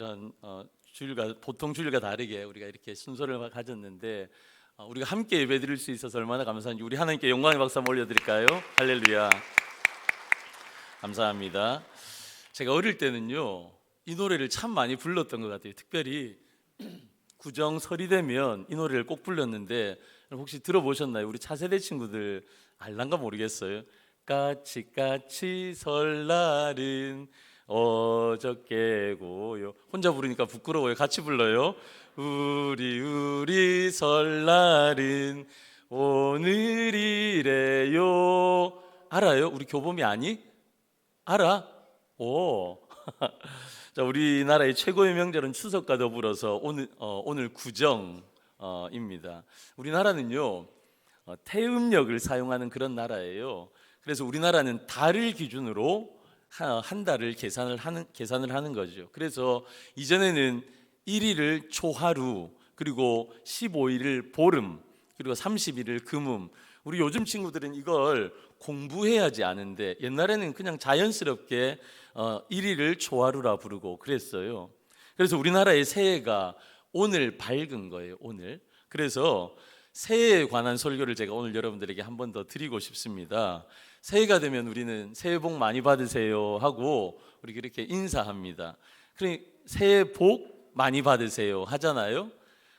이런 주일과 보통 주일과 다르게 우리가 이렇게 순서를 가졌는데 우리가 함께 예배드릴 수 있어서 얼마나 감사한지 우리 하나님께 영광의 박수 한번 올려드릴까요? 할렐루야. 감사합니다. 제가 어릴 때는요 이 노래를 참 많이 불렀던 것 같아요. 특별히 구정설이 되면 이 노래를 꼭 불렀는데 혹시 들어보셨나요? 우리 차세대 친구들 알란가 모르겠어요. 까치까치 설날은 어저께고요. 혼자 부르니까 부끄러워요. 같이 불러요. 우리 설날은 오늘이래요. 알아요? 우리 교범이 아니? 알아? 오. 자, 우리나라의 최고의 명절은 추석과 더불어서 오늘 구정입니다. 우리나라는요 태음력을 사용하는 그런 나라예요. 그래서 우리나라는 달을 기준으로 한 달을 계산을 하는 거죠. 그래서 이전에는 1일을 초하루, 그리고 15일을 보름, 그리고 30일을 금음. 우리 요즘 친구들은 이걸 공부해야지 아는데 옛날에는 그냥 자연스럽게 1일을 초하루라 부르고 그랬어요. 그래서 우리나라의 새해가 오늘 밝은 거예요. 오늘. 그래서 새해에 관한 설교를 제가 오늘 여러분들에게 한 번 더 드리고 싶습니다. 새해가 되면 우리는 새해 복 많이 받으세요 하고 우리 그렇게 인사합니다. 그러니까 새해 복 많이 받으세요 하잖아요.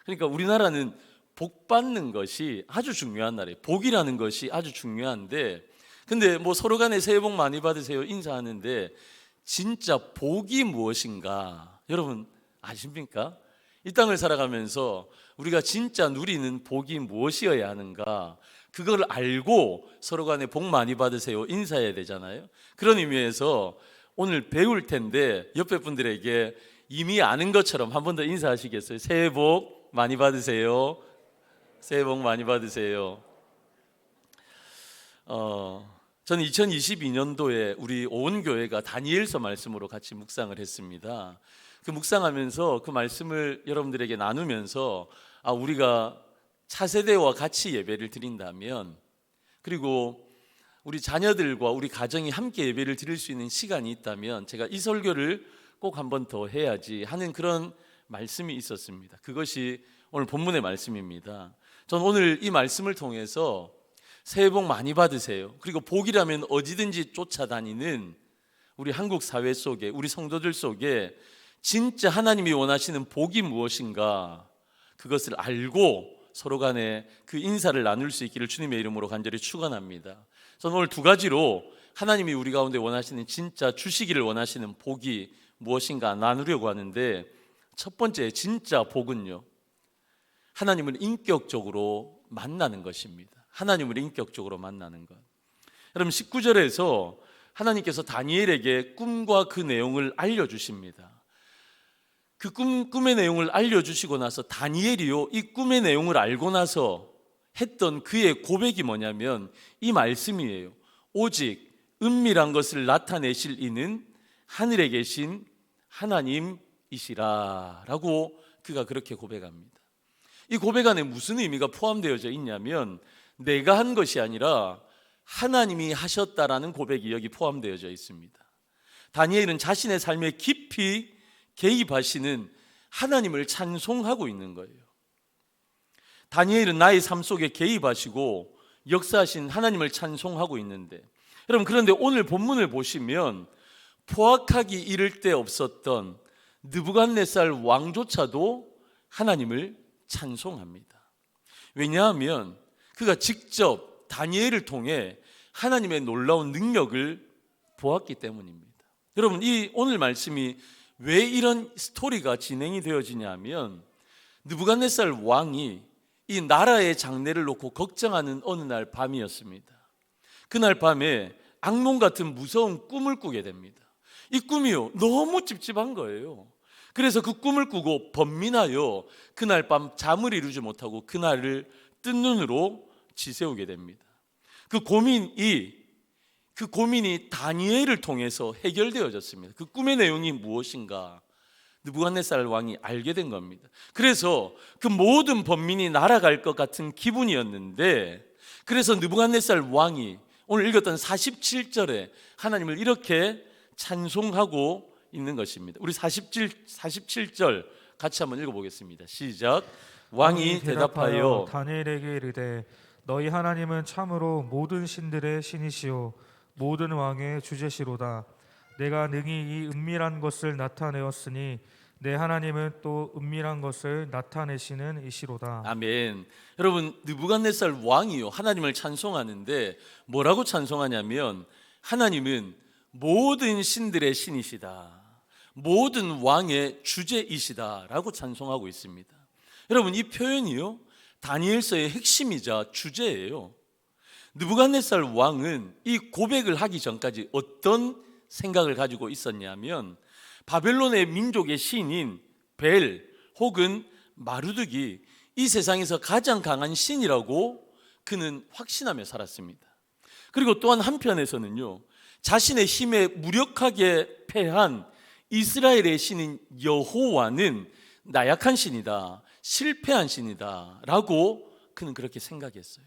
그러니까 우리나라는 복 받는 것이 아주 중요한 나라예요. 복이라는 것이 아주 중요한데, 근데 뭐 서로 간에 새해 복 많이 받으세요 인사하는데 진짜 복이 무엇인가 여러분 아십니까? 이 땅을 살아가면서 우리가 진짜 누리는 복이 무엇이어야 하는가, 그걸 알고 서로 간에 복 많이 받으세요 인사해야 되잖아요. 그런 의미에서 오늘 배울 텐데 옆에 분들에게 이미 아는 것처럼 한 번 더 인사하시겠어요? 새해 복 많이 받으세요. 새해 복 많이 받으세요. 저는 2022년도에 우리 오온교회가 다니엘서 말씀으로 같이 묵상을 했습니다. 그 묵상하면서 그 말씀을 여러분들에게 나누면서 우리가 차세대와 같이 예배를 드린다면, 그리고 우리 자녀들과 우리 가정이 함께 예배를 드릴 수 있는 시간이 있다면 제가 이 설교를 꼭 한 번 더 해야지 하는 그런 말씀이 있었습니다. 그것이 오늘 본문의 말씀입니다. 저는 오늘 이 말씀을 통해서 새해 복 많이 받으세요, 그리고 복이라면 어디든지 쫓아다니는 우리 한국 사회 속에, 우리 성도들 속에 진짜 하나님이 원하시는 복이 무엇인가, 그것을 알고 서로 간에 그 인사를 나눌 수 있기를 주님의 이름으로 간절히 축원합니다. 저는 오늘 두 가지로 하나님이 우리 가운데 원하시는, 진짜 주시기를 원하시는 복이 무엇인가 나누려고 하는데, 첫 번째 진짜 복은요 하나님을 인격적으로 만나는 것입니다. 하나님을 인격적으로 만나는 것. 여러분 19절에서 하나님께서 다니엘에게 꿈과 그 내용을 알려주십니다. 그 꿈의 내용을 알려주시고 나서 다니엘이요 이 꿈의 내용을 알고 나서 했던 그의 고백이 뭐냐면 이 말씀이에요. 오직 은밀한 것을 나타내실 이는 하늘에 계신 하나님이시라 라고 그가 그렇게 고백합니다. 이 고백 안에 무슨 의미가 포함되어져 있냐면 내가 한 것이 아니라 하나님이 하셨다라는 고백이 여기 포함되어져 있습니다. 다니엘은 자신의 삶에 깊이 개입하시는 하나님을 찬송하고 있는 거예요. 다니엘은 나의 삶 속에 개입하시고 역사하신 하나님을 찬송하고 있는데, 여러분 그런데 오늘 본문을 보시면 포악하기 이를 데 없었던 느부갓네살 왕조차도 하나님을 찬송합니다. 왜냐하면 그가 직접 다니엘을 통해 하나님의 놀라운 능력을 보았기 때문입니다. 여러분 이 오늘 말씀이 왜 이런 스토리가 진행이 되어지냐면 느부갓네살 왕이 이 나라의 장래를 놓고 걱정하는 어느 날 밤이었습니다. 그날 밤에 악몽 같은 무서운 꿈을 꾸게 됩니다. 이 꿈이요 너무 찝찝한 거예요. 그래서 그 꿈을 꾸고 번민하여 그날 밤 잠을 이루지 못하고 그날을 뜬 눈으로 지새우게 됩니다. 그 고민이 다니엘을 통해서 해결되어졌습니다. 그 꿈의 내용이 무엇인가 느부갓네살 왕이 알게 된 겁니다. 그래서 그 모든 번민이 날아갈 것 같은 기분이었는데, 그래서 느부갓네살 왕이 오늘 읽었던 47절에 하나님을 이렇게 찬송하고 있는 것입니다. 우리 47절 같이 한번 읽어보겠습니다. 시작. 왕이 대답하여 다니엘에게 이르되 너희 하나님은 참으로 모든 신들의 신이시요 모든 왕의 주제시로다. 내가 능히 이 은밀한 것을 나타내었으니 내 하나님은 또 은밀한 것을 나타내시는 이시로다. 아멘. 여러분, 느부갓네살 왕이요 하나님을 찬송하는데 뭐라고 찬송하냐면 하나님은 모든 신들의 신이시다, 모든 왕의 주제이시다라고 찬송하고 있습니다. 여러분, 이 표현이요 다니엘서의 핵심이자 주제예요. 느부갓네살 왕은 이 고백을 하기 전까지 어떤 생각을 가지고 있었냐면 바벨론의 민족의 신인 벨 혹은 마르둑이 이 세상에서 가장 강한 신이라고 그는 확신하며 살았습니다. 그리고 또한 한편에서는요 자신의 힘에 무력하게 패한 이스라엘의 신인 여호와는 나약한 신이다, 실패한 신이다 라고 그는 그렇게 생각했어요.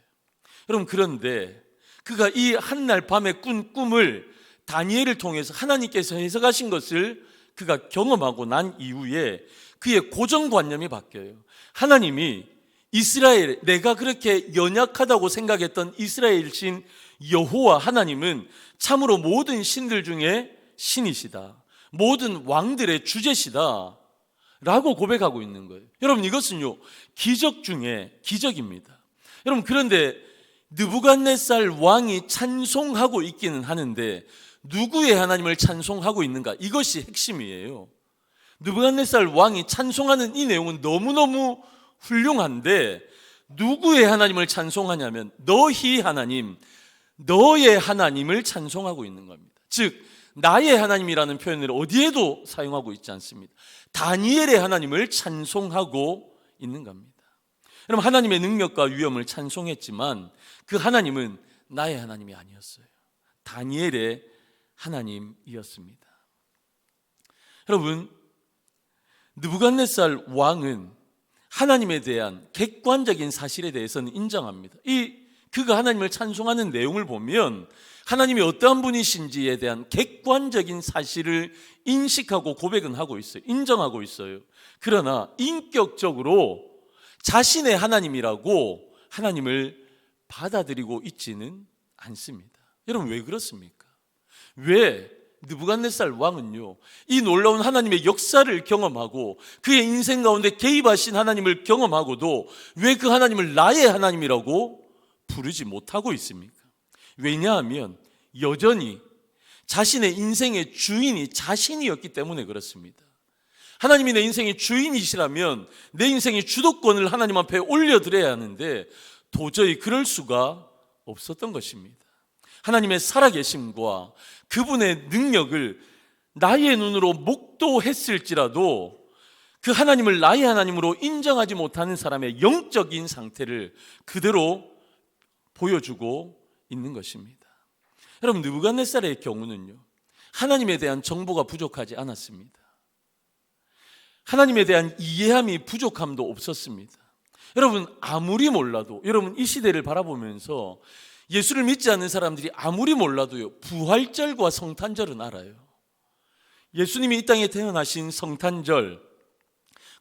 여러분, 그런데 그가 이 한날 밤에 꾼 꿈을 다니엘을 통해서 하나님께서 해석하신 것을 그가 경험하고 난 이후에 그의 고정관념이 바뀌어요. 하나님이 이스라엘, 내가 그렇게 연약하다고 생각했던 이스라엘 신 여호와 하나님은 참으로 모든 신들 중에 신이시다, 모든 왕들의 주제시다 라고 고백하고 있는 거예요. 여러분, 이것은요 기적 중에 기적입니다. 여러분, 그런데 느부갓네살 왕이 찬송하고 있기는 하는데 누구의 하나님을 찬송하고 있는가? 이것이 핵심이에요. 느부갓네살 왕이 찬송하는 이 내용은 너무너무 훌륭한데 누구의 하나님을 찬송하냐면 너희 하나님, 너의 하나님을 찬송하고 있는 겁니다. 즉 나의 하나님이라는 표현을 어디에도 사용하고 있지 않습니다. 다니엘의 하나님을 찬송하고 있는 겁니다. 여러분, 하나님의 능력과 위엄을 찬송했지만 그 하나님은 나의 하나님이 아니었어요. 다니엘의 하나님이었습니다. 여러분, 느부갓네살 왕은 하나님에 대한 객관적인 사실에 대해서는 인정합니다. 그가 하나님을 찬송하는 내용을 보면 하나님이 어떠한 분이신지에 대한 객관적인 사실을 인식하고 고백은 하고 있어요. 인정하고 있어요. 그러나 인격적으로 자신의 하나님이라고 하나님을 받아들이고 있지는 않습니다. 여러분, 왜 그렇습니까? 왜 느부갓네살 왕은요 이 놀라운 하나님의 역사를 경험하고 그의 인생 가운데 개입하신 하나님을 경험하고도 왜 그 하나님을 나의 하나님이라고 부르지 못하고 있습니까? 왜냐하면 여전히 자신의 인생의 주인이 자신이었기 때문에 그렇습니다. 하나님이 내 인생의 주인이시라면 내 인생의 주도권을 하나님 앞에 올려드려야 하는데 도저히 그럴 수가 없었던 것입니다. 하나님의 살아계심과 그분의 능력을 나의 눈으로 목도했을지라도 그 하나님을 나의 하나님으로 인정하지 못하는 사람의 영적인 상태를 그대로 보여주고 있는 것입니다. 여러분, 느부갓네살의 경우는요 하나님에 대한 정보가 부족하지 않았습니다. 하나님에 대한 이해함이 부족함도 없었습니다. 여러분, 아무리 몰라도, 여러분 이 시대를 바라보면서 예수를 믿지 않는 사람들이 아무리 몰라도요 부활절과 성탄절은 알아요. 예수님이 이 땅에 태어나신 성탄절,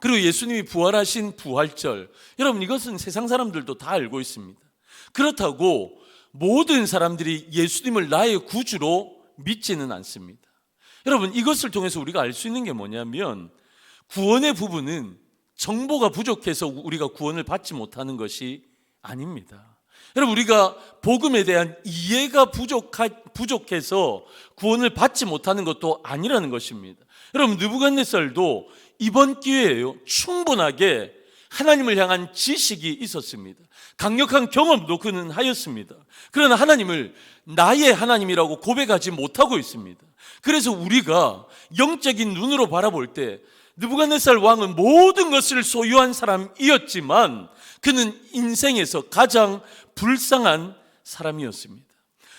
그리고 예수님이 부활하신 부활절, 여러분 이것은 세상 사람들도 다 알고 있습니다. 그렇다고 모든 사람들이 예수님을 나의 구주로 믿지는 않습니다. 여러분, 이것을 통해서 우리가 알 수 있는 게 뭐냐면 구원의 부분은 정보가 부족해서 우리가 구원을 받지 못하는 것이 아닙니다. 여러분, 우리가 복음에 대한 이해가 부족해서 구원을 받지 못하는 것도 아니라는 것입니다. 여러분, 느부갓네살도 이번 기회에요 충분하게 하나님을 향한 지식이 있었습니다. 강력한 경험도 그는 하였습니다. 그러나 하나님을 나의 하나님이라고 고백하지 못하고 있습니다. 그래서 우리가 영적인 눈으로 바라볼 때 느부갓네살 왕은 모든 것을 소유한 사람이었지만 그는 인생에서 가장 불쌍한 사람이었습니다.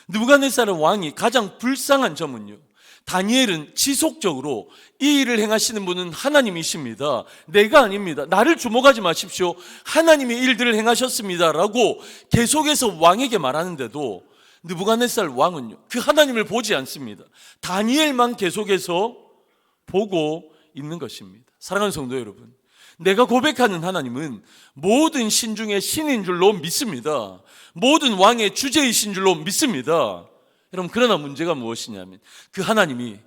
느부갓네살 왕이 가장 불쌍한 점은요 다니엘은 지속적으로 이 일을 행하시는 분은 하나님이십니다, 내가 아닙니다, 나를 주목하지 마십시오, 하나님이 일들을 행하셨습니다 라고 계속해서 왕에게 말하는데도 느부갓네살 왕은요 그 하나님을 보지 않습니다. 다니엘만 계속해서 보고 있는 것입니다. 사랑하는 성도 여러분, 내가 고백하는 하나님은 모든 신 중에 신인 줄로 믿습니다. 모든 왕의 주제이신 줄로 믿습니다. 여러분, 그러나 문제가 무엇이냐면 그 하나님이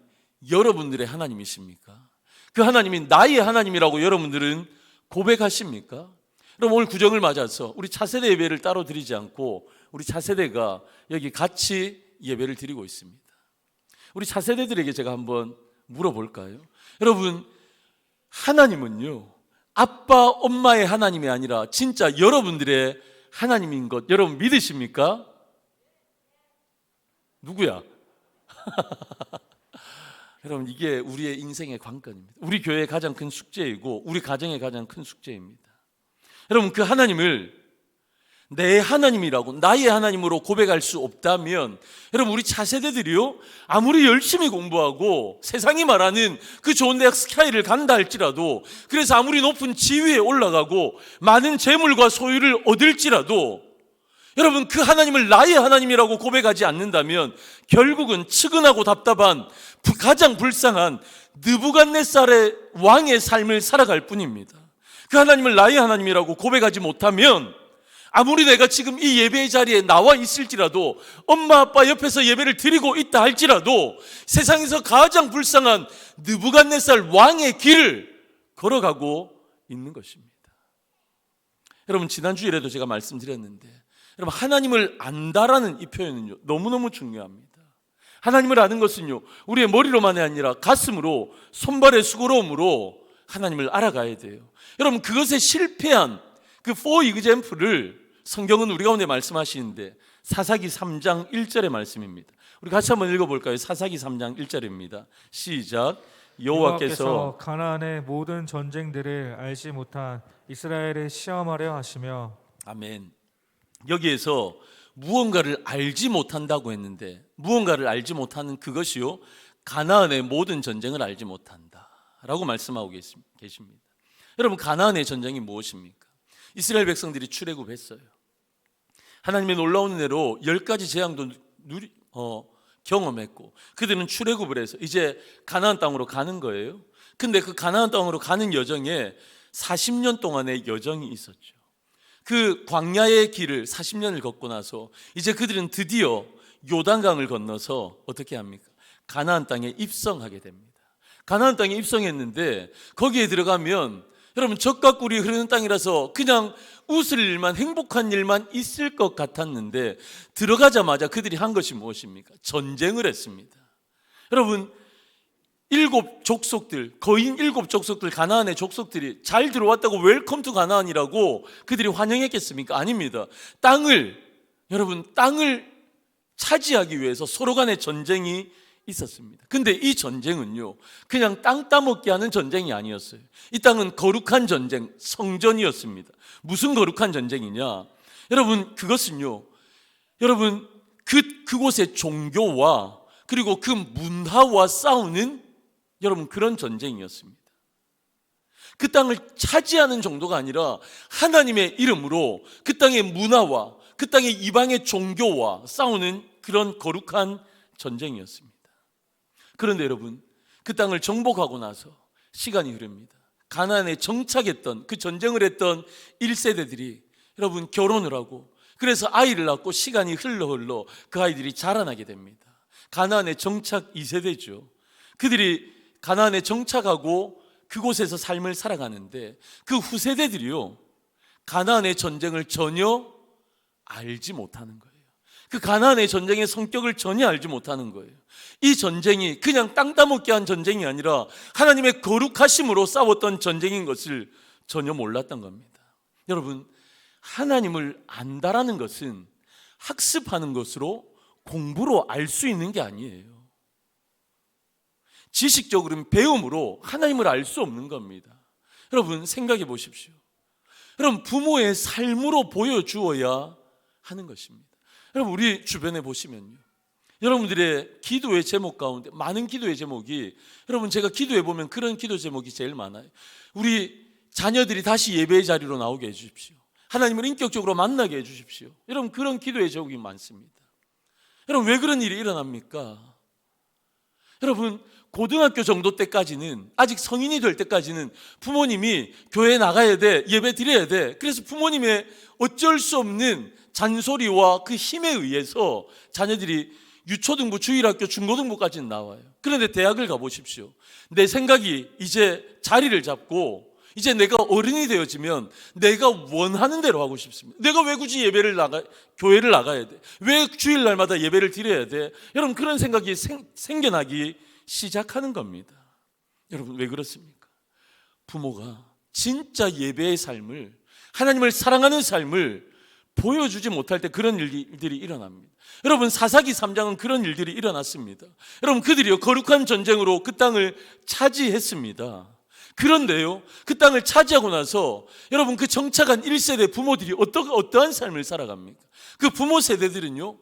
여러분들의 하나님이십니까? 그 하나님이 나의 하나님이라고 여러분들은 고백하십니까? 그럼 오늘 구정을 맞아서 우리 차세대 예배를 따로 드리지 않고 우리 차세대가 여기 같이 예배를 드리고 있습니다. 우리 차세대들에게 제가 한번 물어볼까요? 여러분, 하나님은요, 아빠, 엄마의 하나님이 아니라 진짜 여러분들의 하나님인 것 여러분 믿으십니까? 누구야? 여러분, 이게 우리의 인생의 관건입니다. 우리 교회의 가장 큰 숙제이고 우리 가정의 가장 큰 숙제입니다. 여러분, 그 하나님을 내 하나님이라고 나의 하나님으로 고백할 수 없다면 여러분, 우리 차세대들이요, 아무리 열심히 공부하고 세상이 말하는 그 좋은 대학 스카이를 간다 할지라도, 그래서 아무리 높은 지위에 올라가고 많은 재물과 소유를 얻을지라도 여러분, 그 하나님을 나의 하나님이라고 고백하지 않는다면 결국은 측은하고 답답한 가장 불쌍한 느부갓네살의 왕의 삶을 살아갈 뿐입니다. 그 하나님을 나의 하나님이라고 고백하지 못하면 아무리 내가 지금 이 예배의 자리에 나와 있을지라도, 엄마 아빠 옆에서 예배를 드리고 있다 할지라도 세상에서 가장 불쌍한 느부갓네살 왕의 길을 걸어가고 있는 것입니다. 여러분, 지난주일에도 제가 말씀드렸는데 여러분, 하나님을 안다라는 이 표현은요, 너무너무 중요합니다. 하나님을 아는 것은요, 우리의 머리로만이 아니라 가슴으로, 손발의 수고로움으로 하나님을 알아가야 돼요. 여러분, 그것에 실패한 그 for example을 성경은 우리 가운데 말씀하시는데 사사기 3장 1절의 말씀입니다. 우리 같이 한번 읽어볼까요? 사사기 3장 1절입니다. 시작. 여호와께서 가나안의 모든 전쟁들을 알지 못한 이스라엘을 시험하려 하시며. 아멘. 여기에서 무언가를 알지 못한다고 했는데 무언가를 알지 못하는 그것이요, 가나안의 모든 전쟁을 알지 못한다라고 말씀하고 계십니다. 여러분, 가나안의 전쟁이 무엇입니까? 이스라엘 백성들이 출애굽했어요. 하나님의 놀라운 은혜로 10가지 재앙도 경험했고 그들은 출애굽을 해서 이제 가나안 땅으로 가는 거예요. 근데 그 가나안 땅으로 가는 여정에 40년 동안의 여정이 있었죠. 그 광야의 길을 40년을 걷고 나서 이제 그들은 드디어 요단강을 건너서 어떻게 합니까? 가나안 땅에 입성하게 됩니다. 가나안 땅에 입성했는데 거기에 들어가면 여러분, 젖과 꿀이 흐르는 땅이라서 그냥 웃을 일만, 행복한 일만 있을 것 같았는데 들어가자마자 그들이 한 것이 무엇입니까? 전쟁을 했습니다. 여러분, 7족속들, 거인 7족속들, 가나안의 족속들이 잘 들어왔다고 웰컴 투 가나안이라고 그들이 환영했겠습니까? 아닙니다. 여러분, 땅을 차지하기 위해서 서로 간의 전쟁이 있었습니다. 근데 이 전쟁은요, 그냥 땅 따먹기 하는 전쟁이 아니었어요. 이 땅은 거룩한 전쟁, 성전이었습니다. 무슨 거룩한 전쟁이냐? 여러분, 그것은요, 여러분, 그곳의 종교와 그리고 그 문화와 싸우는 여러분, 그런 전쟁이었습니다. 그 땅을 차지하는 정도가 아니라 하나님의 이름으로 그 땅의 문화와 그 땅의 이방의 종교와 싸우는 그런 거룩한 전쟁이었습니다. 그런데 여러분, 그 땅을 정복하고 나서 시간이 흐릅니다. 가나안에 정착했던 그 전쟁을 했던 1세대들이 여러분 결혼을 하고 그래서 아이를 낳고 시간이 흘러 그 아이들이 자라나게 됩니다. 가나안에 정착 2세대죠. 그들이 가나안에 정착하고 그곳에서 삶을 살아가는데 그 후세대들이요, 가나안의 전쟁을 전혀 알지 못하는 거예요. 그 가나안의 전쟁의 성격을 전혀 알지 못하는 거예요. 이 전쟁이 그냥 땅 따먹기 한 전쟁이 아니라 하나님의 거룩하심으로 싸웠던 전쟁인 것을 전혀 몰랐던 겁니다. 여러분, 하나님을 안다라는 것은 학습하는 것으로 공부로 알 수 있는 게 아니에요. 지식적으로는 배움으로 하나님을 알 수 없는 겁니다. 여러분, 생각해 보십시오. 여러분, 부모의 삶으로 보여주어야 하는 것입니다. 여러분, 우리 주변에 보시면요, 여러분들의 기도의 제목 가운데 많은 기도의 제목이, 여러분, 제가 기도해 보면 그런 기도 제목이 제일 많아요. 우리 자녀들이 다시 예배의 자리로 나오게 해주십시오. 하나님을 인격적으로 만나게 해주십시오. 여러분, 그런 기도의 제목이 많습니다. 여러분, 왜 그런 일이 일어납니까? 여러분, 고등학교 정도 때까지는, 아직 성인이 될 때까지는 부모님이 교회에 나가야 돼, 예배 드려야 돼. 그래서 부모님의 어쩔 수 없는 잔소리와 그 힘에 의해서 자녀들이 유초등부, 주일학교, 중고등부까지는 나와요. 그런데 대학을 가보십시오. 내 생각이 이제 자리를 잡고 이제 내가 어른이 되어지면 내가 원하는 대로 하고 싶습니다. 내가 왜 굳이 교회를 나가야 돼? 왜 주일날마다 예배를 드려야 돼? 여러분, 그런 생각이 생겨나기 시작하는 겁니다. 여러분, 왜 그렇습니까? 부모가 진짜 예배의 삶을, 하나님을 사랑하는 삶을 보여주지 못할 때 그런 일들이 일어납니다. 여러분, 사사기 3장은 그런 일들이 일어났습니다. 여러분, 그들이요 거룩한 전쟁으로 그 땅을 차지했습니다. 그런데요, 그 땅을 차지하고 나서 여러분, 그 정착한 1세대 부모들이 어떠한 삶을 살아갑니까? 그 부모 세대들은요,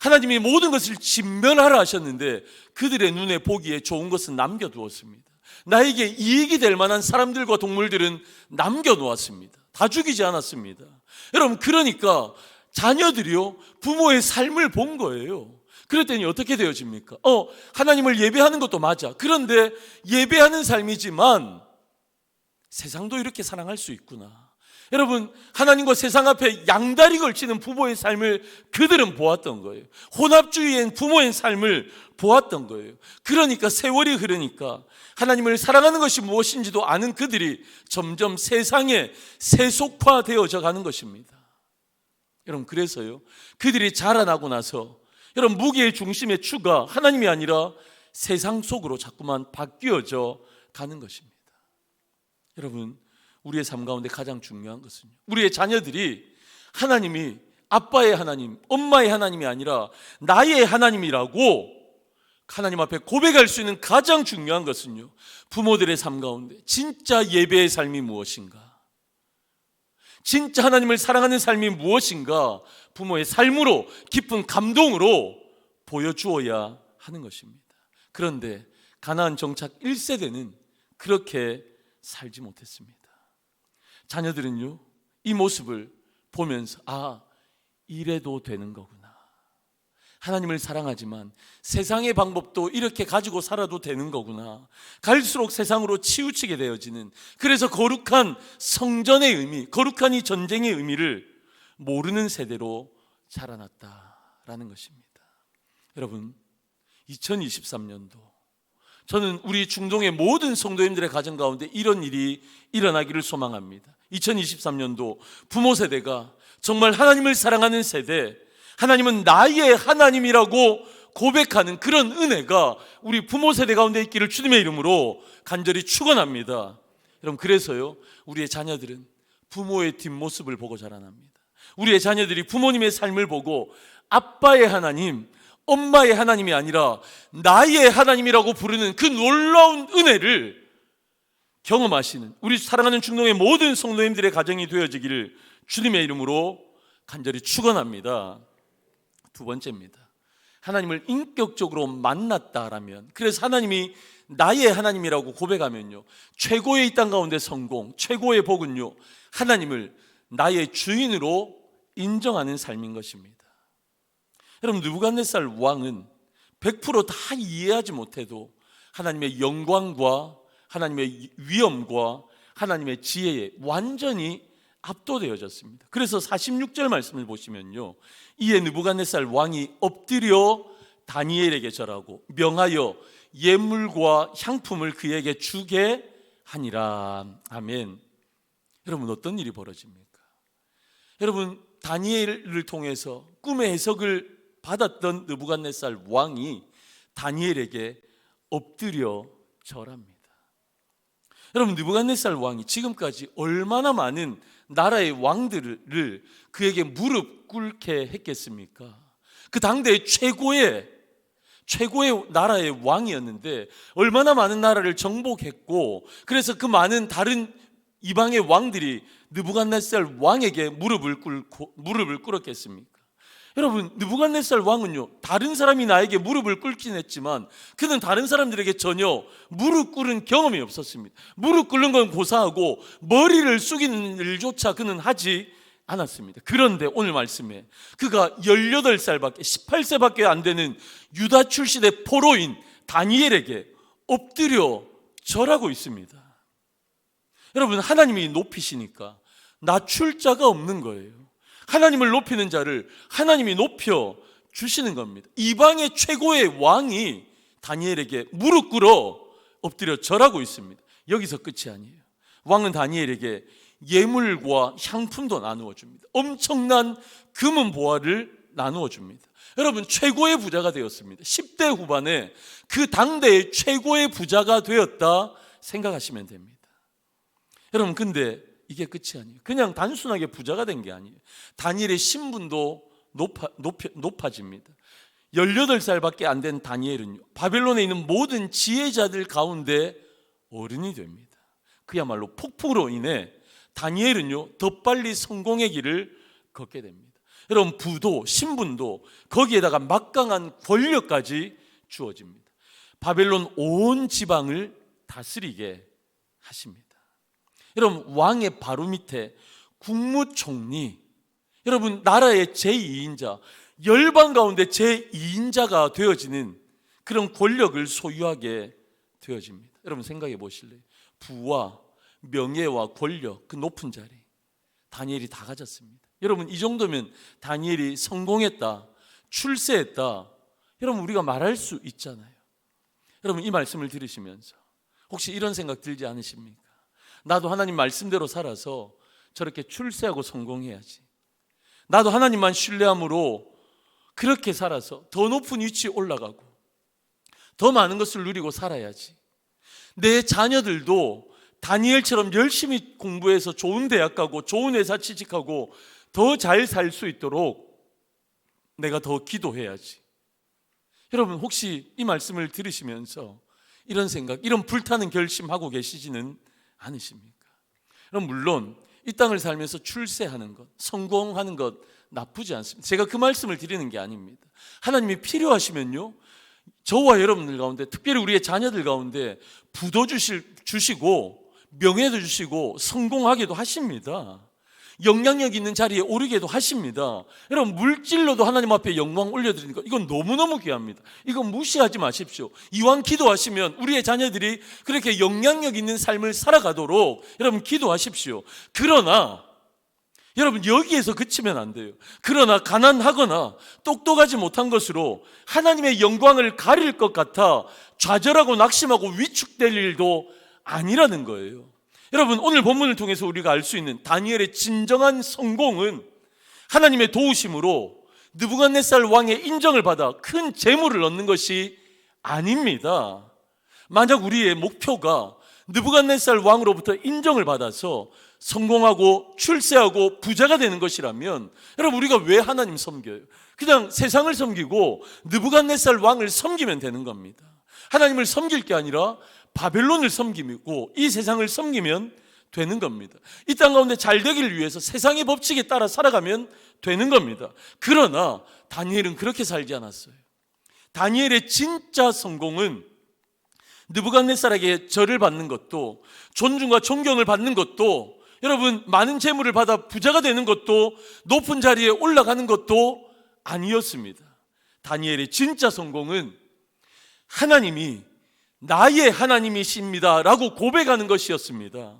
하나님이 모든 것을 진멸하라 하셨는데 그들의 눈에 보기에 좋은 것은 남겨두었습니다. 나에게 이익이 될 만한 사람들과 동물들은 남겨놓았습니다. 다 죽이지 않았습니다. 여러분, 그러니까 자녀들이요 부모의 삶을 본 거예요. 그랬더니 어떻게 되어집니까? 하나님을 예배하는 것도 맞아. 그런데 예배하는 삶이지만 세상도 이렇게 사랑할 수 있구나. 여러분, 하나님과 세상 앞에 양다리 걸치는 부모의 삶을 그들은 보았던 거예요. 혼합주의인 부모의 삶을 보았던 거예요. 그러니까 세월이 흐르니까 하나님을 사랑하는 것이 무엇인지도 아는 그들이 점점 세상에 세속화되어져 가는 것입니다. 여러분, 그래서요 그들이 자라나고 나서 여러분, 무게의 중심의 추가 하나님이 아니라 세상 속으로 자꾸만 바뀌어져 가는 것입니다. 여러분, 우리의 삶 가운데 가장 중요한 것은요, 우리의 자녀들이 하나님이 아빠의 하나님, 엄마의 하나님이 아니라 나의 하나님이라고 하나님 앞에 고백할 수 있는 가장 중요한 것은요, 부모들의 삶 가운데 진짜 예배의 삶이 무엇인가, 진짜 하나님을 사랑하는 삶이 무엇인가 부모의 삶으로, 깊은 감동으로 보여주어야 하는 것입니다. 그런데 가나안 정착 1세대는 그렇게 살지 못했습니다. 자녀들은요 이 모습을 보면서 이래도 되는 거구나, 하나님을 사랑하지만 세상의 방법도 이렇게 가지고 살아도 되는 거구나, 갈수록 세상으로 치우치게 되어지는, 그래서 거룩한 성전의 의미, 거룩한 이 전쟁의 의미를 모르는 세대로 자라났다라는 것입니다. 여러분, 2023년도 저는 우리 중동의 모든 성도님들의 가정 가운데 이런 일이 일어나기를 소망합니다. 2023년도 부모 세대가 정말 하나님을 사랑하는 세대, 하나님은 나의 하나님이라고 고백하는 그런 은혜가 우리 부모 세대 가운데 있기를 주님의 이름으로 간절히 축원합니다. 여러분, 그래서요 우리의 자녀들은 부모의 뒷모습을 보고 자라납니다. 우리의 자녀들이 부모님의 삶을 보고 아빠의 하나님, 엄마의 하나님이 아니라 나의 하나님이라고 부르는 그 놀라운 은혜를 경험하시는 우리 사랑하는 중동의 모든 성도님들의 가정이 되어지기를 주님의 이름으로 간절히 축원합니다. 두 번째입니다. 하나님을 인격적으로 만났다라면, 그래서 하나님이 나의 하나님이라고 고백하면요, 최고의 이 땅 가운데 성공, 최고의 복은요, 하나님을 나의 주인으로 인정하는 삶인 것입니다. 여러분, 느부갓네살 왕은 100% 다 이해하지 못해도 하나님의 영광과 하나님의 위엄과 하나님의 지혜에 완전히 압도되어졌습니다. 그래서 46절 말씀을 보시면요, 이에 느부갓네살 왕이 엎드려 다니엘에게 절하고 명하여 예물과 향품을 그에게 주게 하니라. 아멘. 여러분, 어떤 일이 벌어집니까? 여러분, 다니엘을 통해서 꿈의 해석을 받았던 느부갓네살 왕이 다니엘에게 엎드려 절합니다. 여러분, 느부갓네살 왕이 지금까지 얼마나 많은 나라의 왕들을 그에게 무릎 꿇게 했겠습니까? 그 당대의 최고의 나라의 왕이었는데 얼마나 많은 나라를 정복했고, 그래서 그 많은 다른 이방의 왕들이 느부갓네살 왕에게 무릎을 꿇었겠습니까? 여러분, 느부갓네살 왕은요, 다른 사람이 나에게 무릎을 꿇긴 했지만 그는 다른 사람들에게 전혀 무릎 꿇은 경험이 없었습니다. 무릎 꿇는 건 고사하고 머리를 숙이는 일조차 그는 하지 않았습니다. 그런데 오늘 말씀에 그가 18살밖에 18세밖에 안 되는 유다 출신의 포로인 다니엘에게 엎드려 절하고 있습니다. 여러분, 하나님이 높이시니까 낮출 자가 없는 거예요. 하나님을 높이는 자를 하나님이 높여 주시는 겁니다. 이방의 최고의 왕이 다니엘에게 무릎 꿇어 엎드려 절하고 있습니다. 여기서 끝이 아니에요. 왕은 다니엘에게 예물과 향품도 나누어 줍니다. 엄청난 금은 보화를 나누어 줍니다. 여러분, 최고의 부자가 되었습니다. 10대 후반에 그 당대의 최고의 부자가 되었다 생각하시면 됩니다. 여러분, 근데 이게 끝이 아니에요. 그냥 단순하게 부자가 된 게 아니에요. 다니엘의 신분도 높아집니다. 18살밖에 안 된 다니엘은요, 바벨론에 있는 모든 지혜자들 가운데 어른이 됩니다. 그야말로 폭풍으로 인해 다니엘은요, 더 빨리 성공의 길을 걷게 됩니다. 여러분, 부도 신분도 거기에다가 막강한 권력까지 주어집니다. 바벨론 온 지방을 다스리게 하십니다. 여러분, 왕의 바로 밑에 국무총리, 여러분, 나라의 제2인자, 열방 가운데 제2인자가 되어지는 그런 권력을 소유하게 되어집니다. 여러분, 생각해 보실래요? 부와 명예와 권력, 그 높은 자리 다니엘이 다 가졌습니다. 여러분, 이 정도면 다니엘이 성공했다, 출세했다, 여러분, 우리가 말할 수 있잖아요. 여러분, 이 말씀을 들으시면서 혹시 이런 생각 들지 않으십니까? 나도 하나님 말씀대로 살아서 저렇게 출세하고 성공해야지. 나도 하나님만 신뢰함으로 그렇게 살아서 더 높은 위치에 올라가고 더 많은 것을 누리고 살아야지. 내 자녀들도 다니엘처럼 열심히 공부해서 좋은 대학 가고 좋은 회사 취직하고 더 잘 살 수 있도록 내가 더 기도해야지. 여러분, 혹시 이 말씀을 들으시면서 이런 생각, 이런 불타는 결심하고 계시지는 않으십니까? 그럼 물론 이 땅을 살면서 출세하는 것, 성공하는 것 나쁘지 않습니다. 제가 그 말씀을 드리는 게 아닙니다. 하나님이 필요하시면요, 저와 여러분들 가운데, 특별히 우리의 자녀들 가운데 부도 주시고 명예도 주시고 성공하게도 하십니다. 영향력 있는 자리에 오르게도 하십니다. 여러분, 물질로도 하나님 앞에 영광 올려드리는 것, 이건 너무너무 귀합니다. 이건 무시하지 마십시오. 이왕 기도하시면 우리의 자녀들이 그렇게 영향력 있는 삶을 살아가도록 여러분 기도하십시오. 그러나 여러분, 여기에서 그치면 안 돼요. 그러나 가난하거나 똑똑하지 못한 것으로 하나님의 영광을 가릴 것 같아 좌절하고 낙심하고 위축될 일도 아니라는 거예요. 여러분, 오늘 본문을 통해서 우리가 알 수 있는 다니엘의 진정한 성공은 하나님의 도우심으로 느부갓네살 왕의 인정을 받아 큰 재물을 얻는 것이 아닙니다. 만약 우리의 목표가 느부갓네살 왕으로부터 인정을 받아서 성공하고 출세하고 부자가 되는 것이라면 여러분, 우리가 왜 하나님 섬겨요? 그냥 세상을 섬기고 느부갓네살 왕을 섬기면 되는 겁니다. 하나님을 섬길 게 아니라 바벨론을 섬기고 이 세상을 섬기면 되는 겁니다. 이 땅 가운데 잘 되기를 위해서 세상의 법칙에 따라 살아가면 되는 겁니다. 그러나 다니엘은 그렇게 살지 않았어요. 다니엘의 진짜 성공은 느부갓네살에게 절을 받는 것도, 존중과 존경을 받는 것도, 여러분, 많은 재물을 받아 부자가 되는 것도, 높은 자리에 올라가는 것도 아니었습니다. 다니엘의 진짜 성공은 하나님이 나의 하나님이십니다 라고 고백하는 것이었습니다.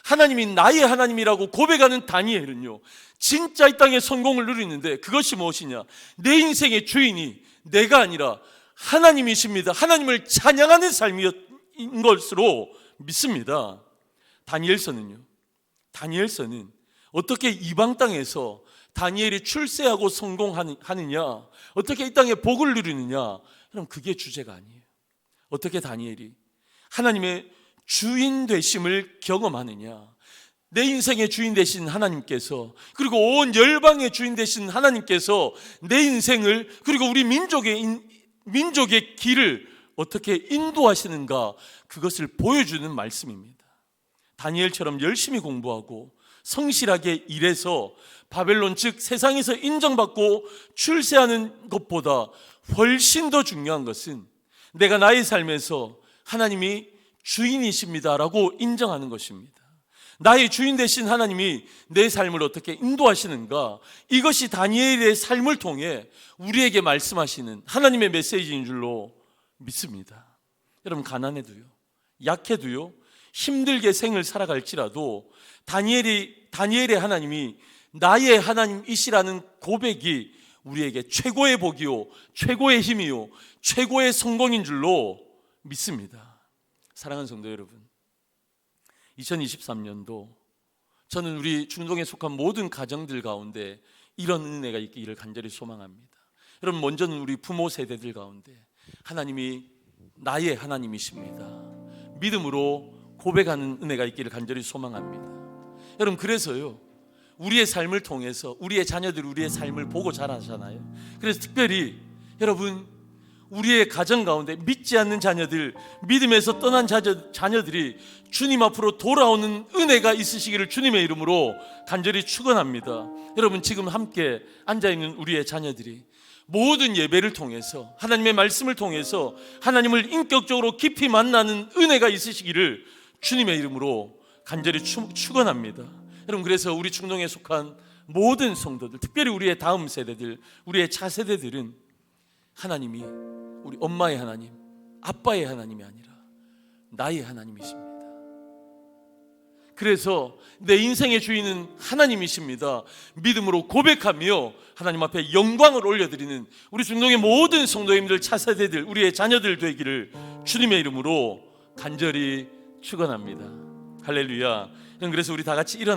하나님이 나의 하나님이라고 고백하는 다니엘은요, 진짜 이 땅에 성공을 누리는데 그것이 무엇이냐? 내 인생의 주인이 내가 아니라 하나님이십니다. 하나님을 찬양하는 삶인 것으로 믿습니다. 다니엘서는 어떻게 이방 땅에서 다니엘이 출세하고 성공하느냐, 어떻게 이 땅에 복을 누리느냐, 그럼 그게 주제가 아니에요. 어떻게 다니엘이 하나님의 주인 되심을 경험하느냐, 내 인생의 주인 되신 하나님께서, 그리고 온 열방의 주인 되신 하나님께서 내 인생을, 그리고 우리 민족의 길을 어떻게 인도하시는가, 그것을 보여주는 말씀입니다. 다니엘처럼 열심히 공부하고 성실하게 일해서 바벨론, 즉 세상에서 인정받고 출세하는 것보다 훨씬 더 중요한 것은 내가 나의 삶에서 하나님이 주인이십니다라고 인정하는 것입니다. 나의 주인 되신 하나님이 내 삶을 어떻게 인도하시는가, 이것이 다니엘의 삶을 통해 우리에게 말씀하시는 하나님의 메시지인 줄로 믿습니다. 여러분, 가난해도요, 약해도요, 힘들게 생을 살아갈지라도 다니엘의 하나님이 나의 하나님이시라는 고백이 우리에게 최고의 복이요, 최고의 힘이요, 최고의 성공인 줄로 믿습니다. 사랑하는 성도 여러분, 2023년도 저는 우리 중동에 속한 모든 가정들 가운데 이런 은혜가 있기를 간절히 소망합니다. 여러분, 먼저는 우리 부모 세대들 가운데 하나님이 나의 하나님이십니다, 믿음으로 고백하는 은혜가 있기를 간절히 소망합니다. 여러분, 그래서요, 우리의 삶을 통해서 우리의 자녀들이 우리의 삶을 보고 자라잖아요. 그래서 특별히 여러분, 우리의 가정 가운데 믿지 않는 자녀들, 믿음에서 떠난 자녀들이 주님 앞으로 돌아오는 은혜가 있으시기를 주님의 이름으로 간절히 축원합니다. 여러분, 지금 함께 앉아있는 우리의 자녀들이 모든 예배를 통해서 하나님의 말씀을 통해서 하나님을 인격적으로 깊이 만나는 은혜가 있으시기를 주님의 이름으로 간절히 축원합니다. 여러분, 그래서 우리 중동에 속한 모든 성도들, 특별히 우리의 다음 세대들, 우리의 차세대들은 하나님이 우리 엄마의 하나님, 아빠의 하나님이 아니라 나의 하나님이십니다. 그래서 내 인생의 주인은 하나님이십니다, 믿음으로 고백하며 하나님 앞에 영광을 올려드리는 우리 중동의 모든 성도님들, 차세대들, 우리의 자녀들 되기를 주님의 이름으로 간절히 축원합니다. 할렐루야. 그래서 우리 다 같이 일어나